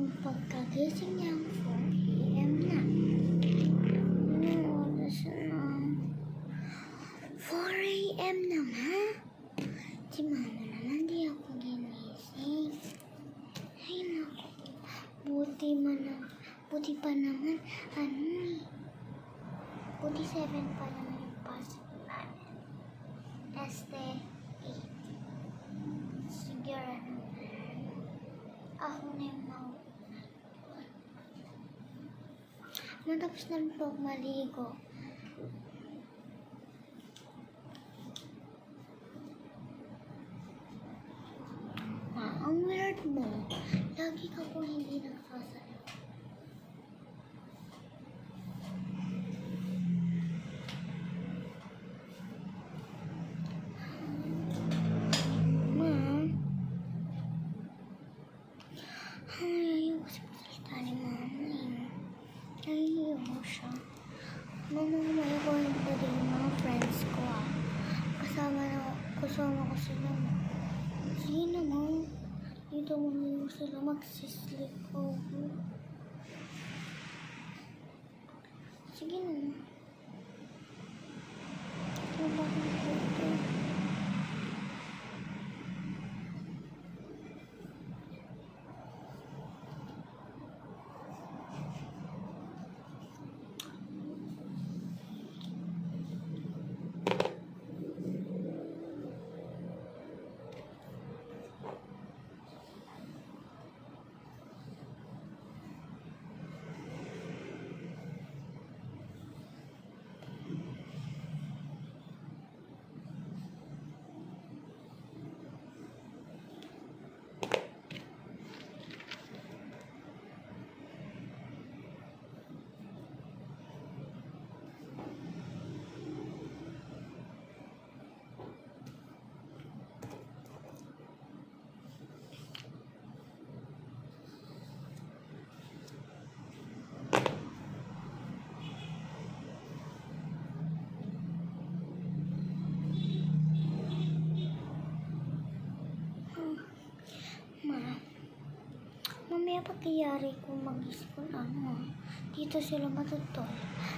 Nung pagkagising niya 4 AM na. Anong oras na? 4 AM naman. Si mama naman di ako ginising. Ay naku. Buti pa naman. Buti 7 pa naman yung pasok namin. 8. Siguro naman. Ako na yung matapos na rin po ako maligo. Ang weird mo. Lagi ka po hindi nagsasalita. Ayaw kasi pasalita ni mama eh. Ayaw siya. Mamamaya ko yung pwede yung mga friends ko Kasama ko sila. Sige naman. Dito mo sila magsisleep over. Sige naman. Wala kang pwede. Mamaya pagkayari kung mag-school dito sila matutol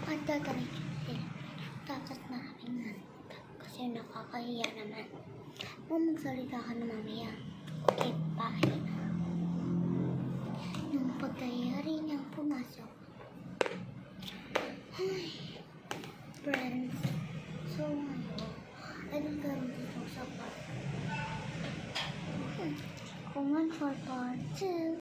at dadaretso sila. Tapos maraming kasi nakakahiya naman. Magsalita ka na mamaya. Okay, bye. Nung pagkayari niyang pumasok. Ay, friends. So, anong gano'n dito sa part? Kung for part 2.